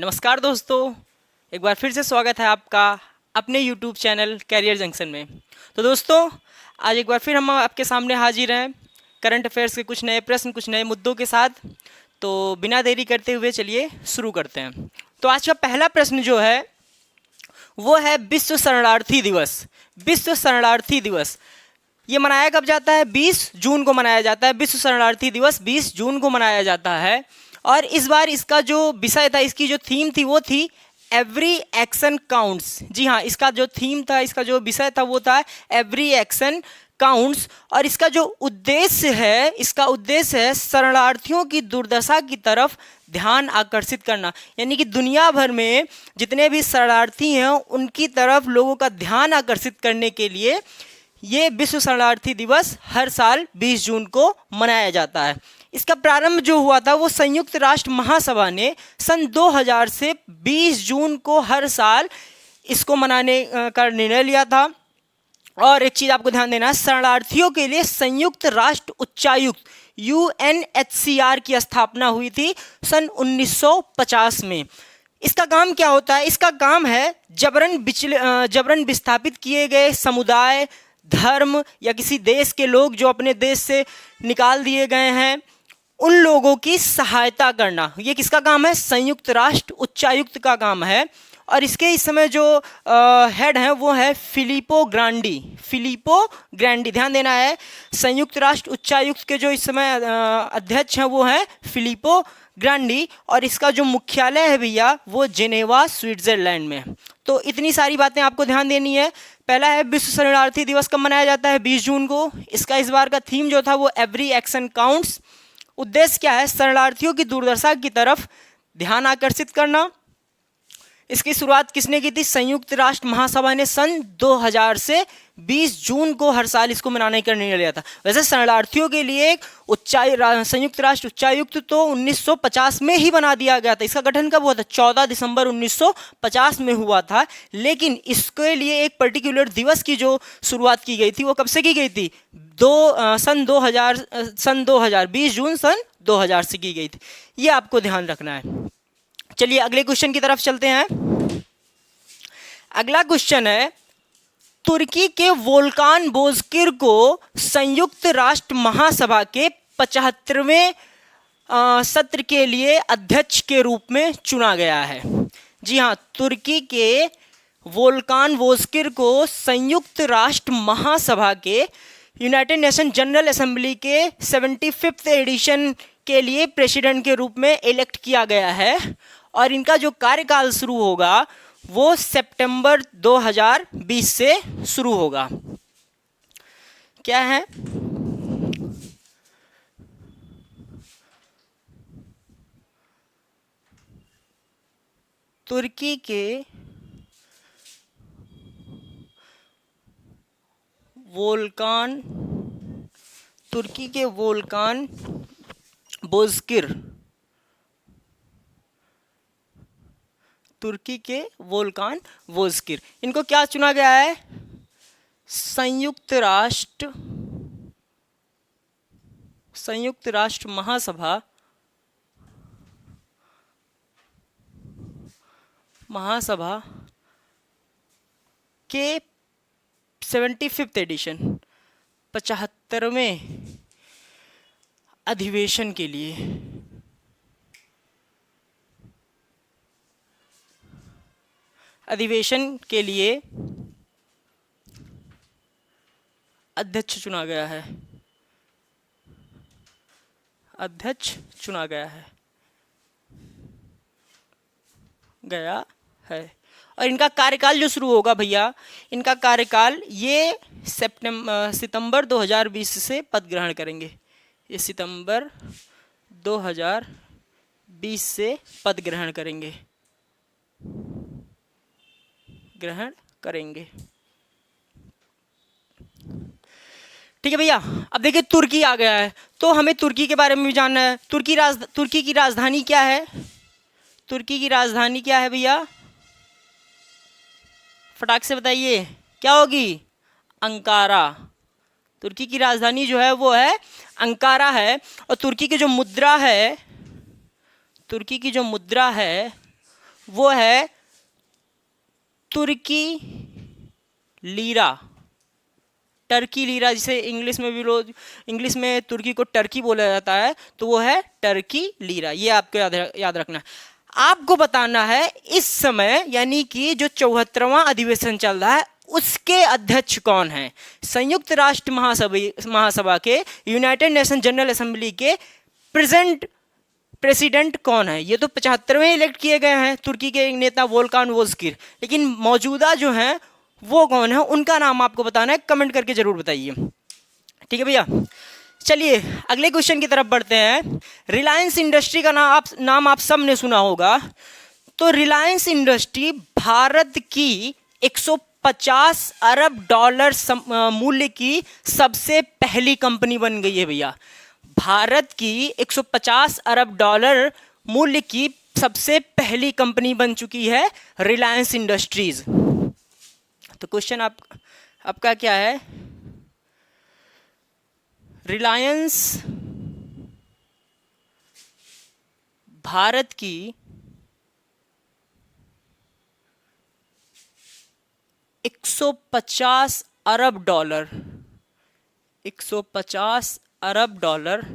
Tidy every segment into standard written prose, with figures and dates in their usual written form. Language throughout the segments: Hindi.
नमस्कार दोस्तों, एक बार फिर से स्वागत है आपका अपने YouTube चैनल कैरियर जंक्शन में। तो दोस्तों, आज एक बार फिर हम आपके सामने हाजिर हैं करंट अफेयर्स के कुछ नए प्रश्न, कुछ नए मुद्दों के साथ। तो बिना देरी करते हुए चलिए शुरू करते हैं। तो आज का पहला प्रश्न जो है वो है विश्व शरणार्थी दिवस। विश्व शरणार्थी दिवस ये मनाया कब जाता है? 20 जून को मनाया जाता है। विश्व शरणार्थी दिवस 20 जून को मनाया जाता है। और इस बार इसका जो विषय था, इसकी जो थीम थी वो थी एवरी एक्शन काउंट्स। जी हाँ, इसका जो थीम था, इसका जो विषय था वो था एवरी एक्शन काउंट्स। और इसका जो उद्देश्य है, इसका उद्देश्य है शरणार्थियों की दुर्दशा की तरफ ध्यान आकर्षित करना। यानी कि दुनिया भर में जितने भी शरणार्थी हैं उनकी तरफ लोगों का ध्यान आकर्षित करने के लिए ये विश्व शरणार्थी दिवस हर साल 20 जून को मनाया जाता है। इसका प्रारंभ जो हुआ था वो संयुक्त राष्ट्र महासभा ने सन 2000 से 20 जून को हर साल इसको मनाने का निर्णय लिया था। और एक चीज़ आपको ध्यान देना है, शरणार्थियों के लिए संयुक्त राष्ट्र उच्चायुक्त UNHCR की स्थापना हुई थी सन 1950 में। इसका काम क्या होता है? इसका काम है जबरन विस्थापित किए गए समुदाय, धर्म या किसी देश के लोग जो अपने देश से निकाल दिए गए हैं, उन लोगों की सहायता करना। ये किसका काम है? संयुक्त राष्ट्र उच्चायुक्त का काम है। और इसके इस समय जो हेड हैं वो है फिलिपो ग्रांडी। ध्यान देना है, संयुक्त राष्ट्र उच्चायुक्त के जो इस समय अध्यक्ष हैं वो हैं फिलिपो ग्रांडी। और इसका जो मुख्यालय है भैया वो जेनेवा स्विट्जरलैंड में। तो इतनी सारी बातें आपको ध्यान देनी है। पहला है विश्व शरणार्थी दिवस कब मनाया जाता है? 20 जून को। इसका इस बार का थीम जो था वो एवरी एक्शन काउंट्स। उद्देश्य क्या है? शरणार्थियों की दुर्दशा की तरफ ध्यान आकर्षित करना। इसकी शुरुआत किसने की थी? संयुक्त राष्ट्र महासभा ने सन 2000 से 20 जून को हर साल इसको मनाने का निर्णय लिया था। वैसे शरणार्थियों के लिए एक संयुक्त राष्ट्र उच्चायुक्त तो 1950 में ही बना दिया गया था। इसका गठन कब हुआ था? 14 दिसंबर 1950 में हुआ था। लेकिन इसके लिए एक पर्टिकुलर दिवस की जो शुरुआत की गई थी वो कब से की गई थी? सन 2000 20 जून सन 2000 से की गई थी। ये आपको ध्यान रखना है। चलिए अगले क्वेश्चन की तरफ चलते हैं। अगला क्वेश्चन है, तुर्की के वोल्कान बोजकिर को संयुक्त राष्ट्र महासभा के 75वें सत्र के लिए अध्यक्ष के रूप में चुना गया है। जी हाँ, तुर्की के वोल्कान बोजकिर को संयुक्त राष्ट्र महासभा के यूनाइटेड नेशन जनरल असेंबली के 75th एडिशन के लिए प्रेसिडेंट के रूप में इलेक्ट किया गया है। और इनका जो कार्यकाल शुरू होगा वो सितंबर 2020 से शुरू होगा। क्या है? तुर्की के वोल्कान बोजकिर, तुर्की के वोल्कान बोजकिर, इनको क्या चुना गया है? संयुक्त राष्ट्र महासभा के 75th एडिशन 75वें अधिवेशन के लिए अध्यक्ष चुना गया है। और इनका कार्यकाल जो शुरू होगा भैया, इनका कार्यकाल ये सितंबर 2020 से पद ग्रहण करेंगे। ये सितंबर 2020 से पद ग्रहण करेंगे। ठीक है भैया। अब देखिए तुर्की आ गया है तो हमें तुर्की के बारे में भी जानना है। तुर्की की राजधानी क्या है? तुर्की की राजधानी क्या है भैया? फटाक से बताइए, क्या होगी? अंकारा। तुर्की की राजधानी जो है वो है अंकारा है। और तुर्की की जो मुद्रा है वो है तुर्की लीरा। टर्की लीरा, जिसे इंग्लिश में भी लोग, इंग्लिश में तुर्की को टर्की बोला जाता है, तो वो है टर्की लीरा। ये आपको याद रखना है। आपको बताना है इस समय यानी कि जो 74वां अधिवेशन चल रहा है उसके अध्यक्ष कौन हैं। संयुक्त राष्ट्र महासभा के, यूनाइटेड नेशन जनरल असेंबली के प्रेसिडेंट कौन है। ये तो 75वें इलेक्ट किए गए हैं तुर्की के एक नेता वोल्कान वोज़किर, लेकिन मौजूदा जो हैं वो कौन है, उनका नाम आपको बताना है। कमेंट करके जरूर बताइए, ठीक है भैया। चलिए अगले क्वेश्चन की तरफ बढ़ते हैं। रिलायंस इंडस्ट्री का नाम आप सब ने सुना होगा। तो रिलायंस इंडस्ट्री भारत की 150 अरब डॉलर मूल्य की सबसे पहली कंपनी बन गई है भैया। भारत की 150 अरब डॉलर मूल्य की सबसे पहली कंपनी बन चुकी है रिलायंस इंडस्ट्रीज। तो क्वेश्चन आपका क्या है, रिलायंस भारत की 150 अरब डॉलर, 150 अरब डॉलर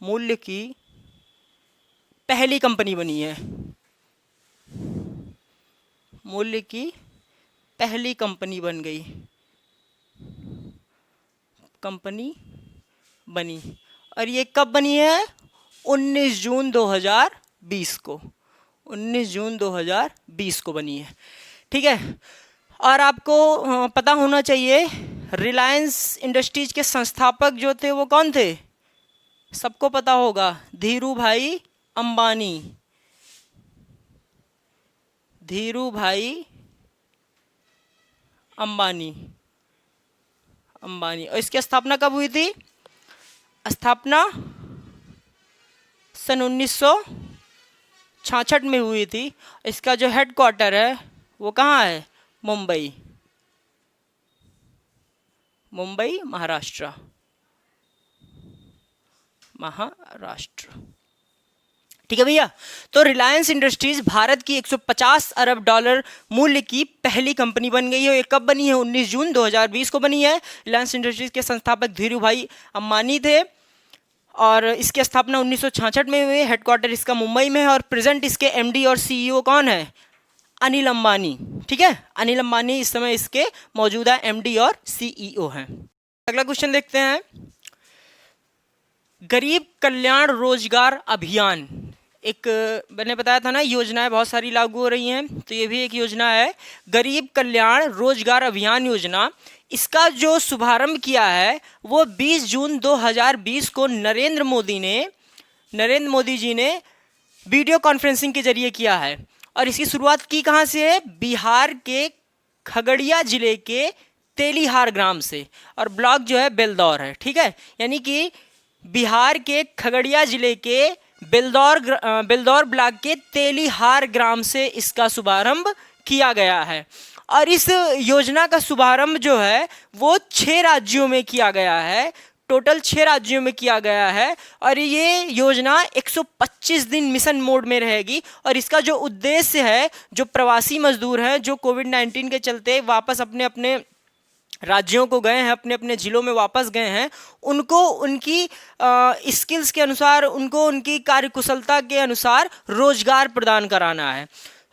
मूल्य की पहली कंपनी बनी है। मूल्य की पहली कंपनी बन गई, कंपनी बनी। और ये कब बनी है? 19 जून 2020 को, 19 जून 2020 को बनी है, ठीक है। और आपको पता होना चाहिए रिलायंस इंडस्ट्रीज के संस्थापक जो थे वो कौन थे, सबको पता होगा, धीरू भाई अंबानी। धीरू भाई अंबानी। और इसकी स्थापना कब हुई थी? स्थापना सन 1966 में हुई थी। इसका जो हेडक्वार्टर है वो कहाँ है? मुंबई, मुंबई महाराष्ट्र, ठीक है भैया। तो रिलायंस इंडस्ट्रीज भारत की 150 अरब डॉलर मूल्य की पहली कंपनी बन गई है। ये कब बनी है? 19 जून 2020 को बनी है। रिलायंस इंडस्ट्रीज के संस्थापक धीरू भाई अंबानी थे और इसकी स्थापना 1966 में हुई। हेडक्वार्टर इसका मुंबई में है और प्रेजेंट इसके एमडी और सीईओ कौन है? अनिल अंबानी, ठीक है। अनिल अंबानी इस समय इसके मौजूदा एमडी और सीईओ हैं। अगला क्वेश्चन देखते हैं, गरीब कल्याण रोजगार अभियान। एक मैंने बताया था ना, योजनाएं बहुत सारी लागू हो रही हैं, तो ये भी एक योजना है, गरीब कल्याण रोजगार अभियान योजना। इसका जो शुभारंभ किया है वो 20 जून 2020 को नरेंद्र मोदी जी ने वीडियो कॉन्फ्रेंसिंग के जरिए किया है। और इसकी शुरुआत की कहाँ से है? बिहार के खगड़िया जिले के तेलीहार ग्राम से, और ब्लॉक जो है बेलदौर है, ठीक है। यानी कि बिहार के खगड़िया जिले के बेलदौर ब्लॉक के तेलीहार ग्राम से इसका शुभारंभ किया गया है। और इस योजना का शुभारंभ जो है वो 6 राज्यों में किया गया है, टोटल 6 राज्यों में किया गया है। और ये योजना 125 दिन मिशन मोड में रहेगी। और इसका जो उद्देश्य है, जो प्रवासी मजदूर हैं जो कोविड-19 के चलते वापस अपने अपने राज्यों को गए हैं, अपने अपने ज़िलों में वापस गए हैं, उनको उनकी स्किल्स के अनुसार, उनको उनकी कार्यकुशलता के अनुसार रोजगार प्रदान कराना है।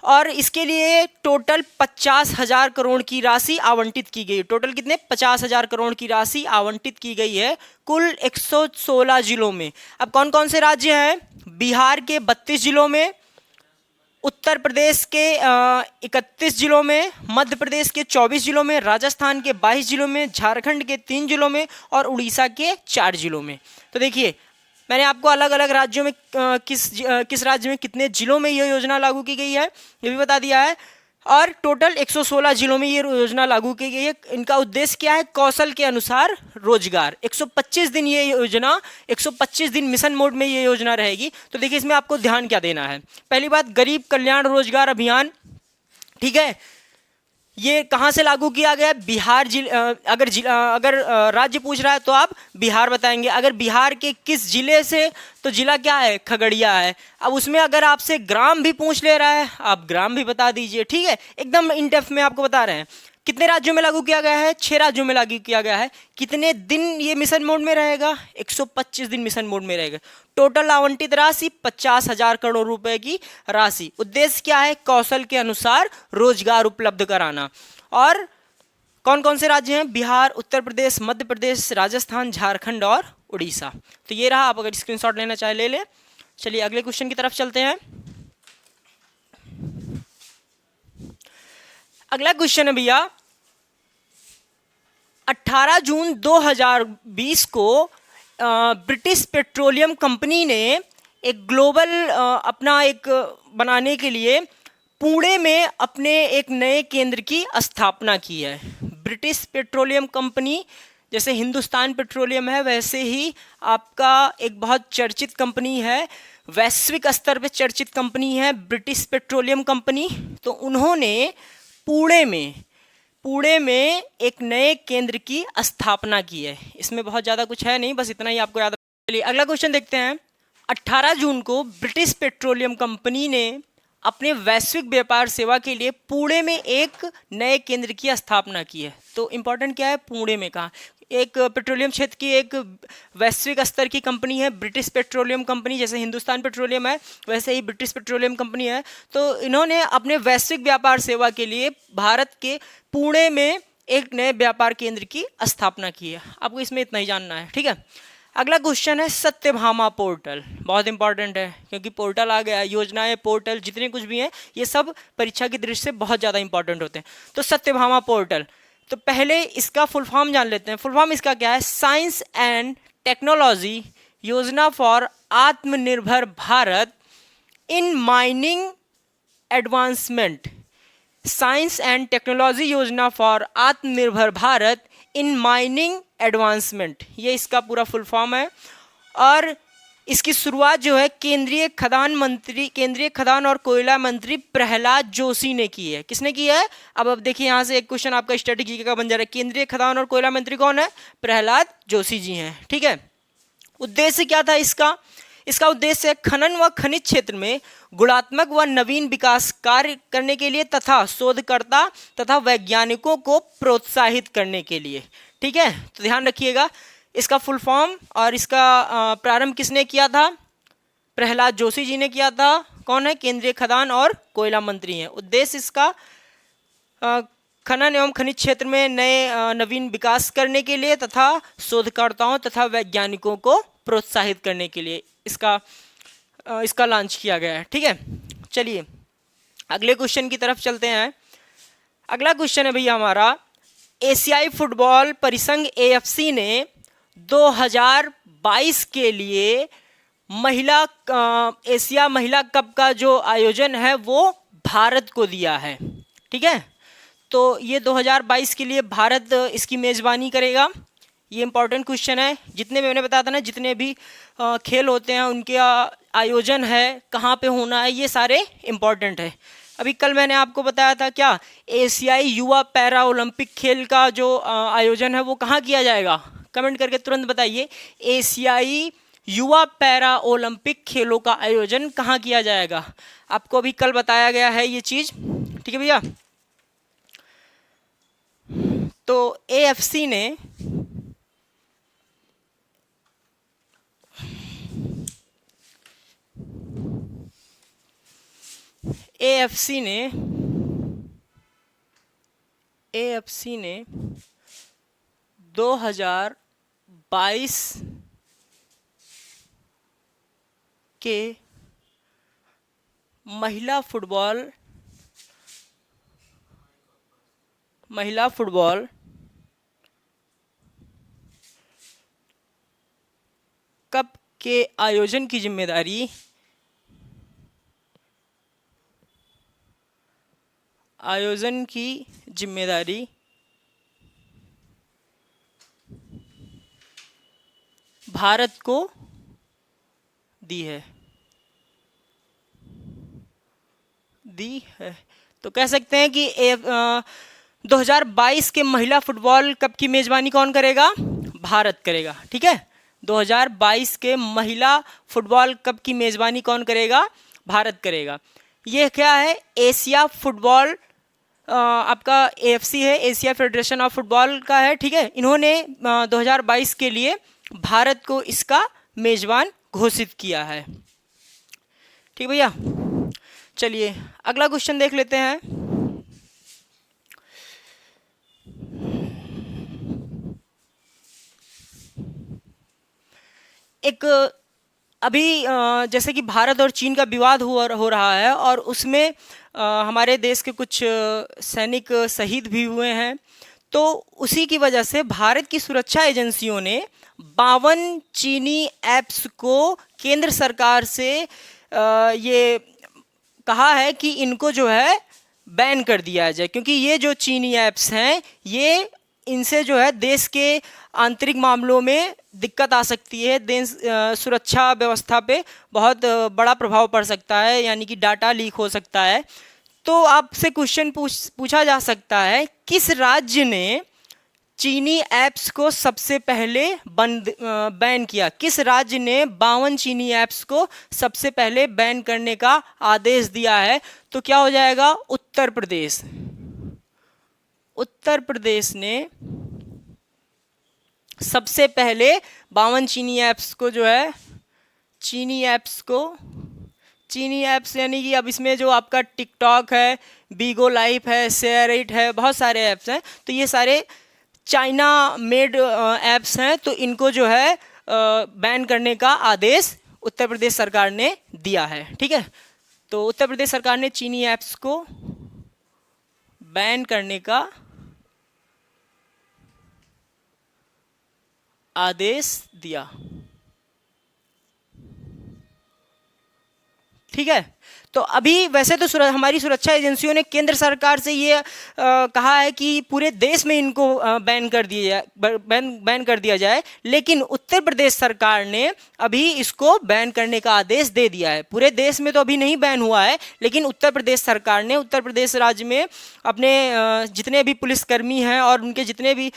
और इसके लिए टोटल 50,000 करोड़ की राशि आवंटित की गई। टोटल कितने? 50,000 करोड़ की राशि आवंटित की गई है कुल 116 जिलों में। अब कौन कौन से राज्य हैं? बिहार के 32 जिलों में, उत्तर प्रदेश के 31 जिलों में, मध्य प्रदेश के 24 जिलों में, राजस्थान के 22 जिलों में, झारखंड के 3 जिलों में और उड़ीसा के 4 जिलों में। तो देखिए मैंने आपको अलग अलग राज्यों में किस राज्य में कितने जिलों में ये योजना लागू की गई है ये भी बता दिया है। और टोटल 116 जिलों में ये योजना लागू की गई है। इनका उद्देश्य क्या है? कौशल के अनुसार रोजगार। 125 दिन ये योजना, 125 दिन मिशन मोड में ये योजना रहेगी। तो देखिए इसमें आपको ध्यान क्या देना है। पहली बात, गरीब कल्याण रोजगार अभियान, ठीक है। ये कहाँ से लागू किया गया है? बिहार अगर राज्य पूछ रहा है तो आप बिहार बताएंगे। अगर बिहार के किस जिले से, तो जिला क्या है? खगड़िया है। अब उसमें अगर आपसे ग्राम भी पूछ ले रहा है, आप ग्राम भी बता दीजिए। ठीक है, एकदम इन डेप्थ में आपको बता रहे हैं। कितने राज्यों में लागू किया गया है? 6 राज्यों में लागू किया गया है। कितने दिन ये मिशन मोड में रहेगा? 125 दिन मिशन मोड में रहेगा। टोटल आवंटित राशि 50,000 करोड़ रुपए की राशि। उद्देश्य क्या है? कौशल के अनुसार रोजगार उपलब्ध कराना। और कौन कौन से राज्य हैं? बिहार, उत्तर प्रदेश, मध्य प्रदेश, राजस्थान, झारखंड और उड़ीसा। तो ये रहा, आप अगर स्क्रीनशॉट लेना चाहे ले ले। चलिए अगले क्वेश्चन की तरफ चलते हैं। अगला क्वेश्चन है भैया, 18 जून 2020 को ब्रिटिश पेट्रोलियम कंपनी ने एक ग्लोबल अपना एक बनाने के लिए पुणे में अपने एक नए केंद्र की स्थापना की है। ब्रिटिश पेट्रोलियम कंपनी, जैसे हिंदुस्तान पेट्रोलियम है, वैसे ही आपका एक बहुत चर्चित कंपनी है, वैश्विक स्तर पे चर्चित कंपनी है ब्रिटिश पेट्रोलियम कंपनी। तो उन्होंने पुणे में एक नए केंद्र की स्थापना की है। इसमें बहुत ज़्यादा कुछ है नहीं, बस इतना ही आपको याद। चलिए अगला क्वेश्चन देखते हैं। 18 जून को ब्रिटिश पेट्रोलियम कंपनी ने अपने वैश्विक व्यापार सेवा के लिए पुणे में एक नए केंद्र की स्थापना की है। तो इम्पोर्टेंट क्या है? पुणे में कहा एक पेट्रोलियम क्षेत्र की एक वैश्विक स्तर की कंपनी है ब्रिटिश पेट्रोलियम कंपनी। जैसे हिंदुस्तान पेट्रोलियम है, वैसे ही ब्रिटिश पेट्रोलियम कंपनी है। तो इन्होंने अपने वैश्विक व्यापार सेवा के लिए भारत के पुणे में एक नए व्यापार केंद्र की स्थापना की है। आपको इसमें इतना ही जानना है। ठीक है, अगला क्वेश्चन है सत्यभामा पोर्टल। बहुत इंपॉर्टेंट है, क्योंकि पोर्टल आ गया, योजनाएं, पोर्टल जितने कुछ भी हैं, ये सब परीक्षा की दृष्टि से बहुत ज़्यादा इंपॉर्टेंट होते हैं। तो सत्यभामा पोर्टल, तो पहले इसका फुल फॉर्म जान लेते हैं। फुल फॉर्म इसका क्या है? साइंस एंड टेक्नोलॉजी योजना फॉर आत्मनिर्भर Bharat in mining advancement. Science and technology योजना फॉर आत्मनिर्भर भारत इन माइनिंग एडवांसमेंट, ये इसका पूरा फुल फॉर्म है। और इसकी शुरुआत जो है केंद्रीय खदान और कोयला मंत्री प्रहलाद जोशी ने की है। किसने की है? अब देखिए यहाँ से एक क्वेश्चन आपका स्ट्रेटेजी का बन जा रहा है। केंद्रीय खदान और कोयला मंत्री कौन है? प्रहलाद जोशी जी हैं। ठीक है, उद्देश्य क्या था इसका? इसका उद्देश्य है खनन व खनिज क्षेत्र में गुणात्मक व नवीन विकास कार्य करने के लिए तथा शोधकर्ता तथा वैज्ञानिकों को प्रोत्साहित करने के लिए। ठीक है, तो ध्यान रखिएगा इसका फुल फॉर्म। और इसका प्रारंभ किसने किया था? प्रहलाद जोशी जी ने किया था। कौन है? केंद्रीय खदान और कोयला मंत्री हैं। उद्देश्य इसका खनन एवं खनिज क्षेत्र में नए नवीन विकास करने के लिए तथा शोधकर्ताओं तथा वैज्ञानिकों को प्रोत्साहित करने के लिए इसका लॉन्च किया गया है। ठीक है, चलिए अगले क्वेश्चन की तरफ चलते हैं। अगला क्वेश्चन है भैया हमारा, एशियाई फुटबॉल परिसंघ AFC ने 2022 के लिए एशिया महिला कप का जो आयोजन है वो भारत को दिया है। ठीक है, तो ये 2022 के लिए भारत इसकी मेज़बानी करेगा। ये इंपॉर्टेंट क्वेश्चन है। जितने भी मैंने बताया था ना, जितने भी खेल होते हैं उनके आयोजन है, कहाँ पे होना है, ये सारे इंपॉर्टेंट है। अभी कल मैंने आपको बताया था क्या, एशियाई युवा पैरा ओलंपिक खेल का जो आयोजन है वो कहाँ किया जाएगा? कमेंट करके तुरंत बताइए, एशियाई युवा पैरा ओलंपिक खेलों का आयोजन कहाँ किया जाएगा? आपको अभी कल बताया गया है ये चीज़। ठीक है भैया, तो AFC ने AFC ने 2022 के महिला फुटबॉल कप के आयोजन की जिम्मेदारी भारत को दी है। तो कह सकते हैं कि 2022 के महिला फुटबॉल कप की मेज़बानी कौन करेगा? भारत करेगा। ठीक है, 2022 के महिला फुटबॉल कप की मेज़बानी कौन करेगा? भारत करेगा। ये क्या है? एशिया फुटबॉल आपका AFC है, एशिया फेडरेशन ऑफ फुटबॉल का है। ठीक है, इन्होंने 2022 के लिए भारत को इसका मेज़बान घोषित किया है। ठीक भैया, चलिए अगला क्वेश्चन देख लेते हैं। एक अभी जैसे कि भारत और चीन का विवाद हो रहा है और उसमें हमारे देश के कुछ सैनिक शहीद भी हुए हैं, तो उसी की वजह से भारत की सुरक्षा एजेंसियों ने 52 चीनी ऐप्स को केंद्र सरकार से ये कहा है कि इनको जो है बैन कर दिया जाए, क्योंकि ये जो चीनी ऐप्स हैं ये इनसे जो है देश के आंतरिक मामलों में दिक्कत आ सकती है, देश सुरक्षा व्यवस्था पे बहुत बड़ा प्रभाव पड़ सकता है, यानी कि डाटा लीक हो सकता है। तो आपसे क्वेश्चन पूछा जा सकता है, किस राज्य ने चीनी ऐप्स को सबसे पहले बैन किया? किस राज्य ने 52 चीनी ऐप्स को सबसे पहले बैन करने का आदेश दिया है? तो क्या हो जाएगा? उत्तर प्रदेश। उत्तर प्रदेश ने सबसे पहले 52 चीनी ऐप्स को जो है, चीनी ऐप्स यानी कि अब इसमें जो आपका टिकटॉक है, बीगो लाइफ है, शेयर इट है, बहुत सारे ऐप्स हैं, तो ये सारे चाइना मेड ऐप्स हैं, तो इनको जो है बैन करने का आदेश उत्तर प्रदेश सरकार ने दिया है। ठीक है, तो उत्तर प्रदेश सरकार ने चीनी ऐप्स को बैन करने का आदेश दिया। ठीक है, तो अभी वैसे तो हमारी सुरक्षा एजेंसियों ने केंद्र सरकार से ये कहा है कि पूरे देश में इनको बैन कर दिया जाए, लेकिन उत्तर प्रदेश सरकार ने अभी इसको बैन करने का आदेश दे दिया है। पूरे देश में तो अभी नहीं बैन हुआ है, लेकिन उत्तर प्रदेश सरकार ने उत्तर प्रदेश राज्य में अपने जितने भी पुलिसकर्मी हैं और उनके जितने भी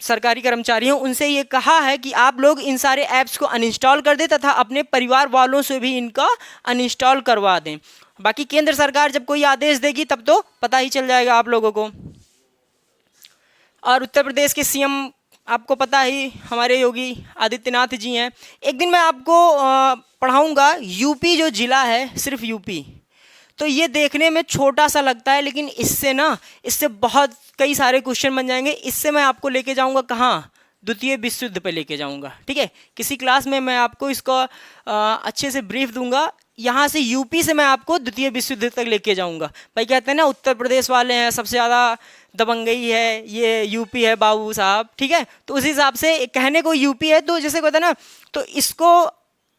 सरकारी कर्मचारी हैं उनसे ये कहा है कि आप लोग इन सारे ऐप्स को अनइंस्टॉल कर दें तथा अपने परिवार वालों से भी इनका अनइंस्टॉल करवा दें। बाकी केंद्र सरकार जब कोई आदेश देगी तब तो पता ही चल जाएगा आप लोगों को। और उत्तर प्रदेश के CM आपको पता ही हमारे योगी आदित्यनाथ जी हैं। एक दिन मैं आपको पढ़ाऊँगा, यूपी जो जिला है, सिर्फ यूपी, तो ये देखने में छोटा सा लगता है, लेकिन इससे बहुत कई सारे क्वेश्चन बन जाएंगे। इससे मैं आपको लेके जाऊंगा कहाँ? द्वितीय विश्व युद्ध पे लेके जाऊंगा। ठीक है, किसी क्लास में मैं आपको इसको अच्छे से ब्रीफ दूंगा। यहाँ से यूपी से मैं आपको द्वितीय विश्व युद्ध तक लेके जाऊंगा। भाई कहते हैं ना उत्तर प्रदेश वाले हैं सबसे ज़्यादा दबंगई है, ये यूपी है बाबू साहब। ठीक है, तो उस हिसाब से कहने को यूपी है, तो जैसे कहते हैं ना, तो इसको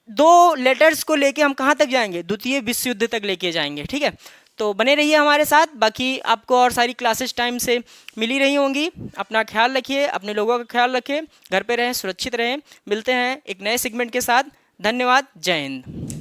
2 लेटर्स को लेके हम कहाँ तक जाएंगे? द्वितीय विश्व युद्ध तक लेके जाएंगे। ठीक है, तो बने रहिए हमारे साथ। बाकी आपको और सारी क्लासेस टाइम से मिली रही होंगी। अपना ख्याल रखिए, अपने लोगों का ख्याल रखिए, घर पे रहें, सुरक्षित रहें। मिलते हैं एक नए सेगमेंट के साथ। धन्यवाद, जय हिंद।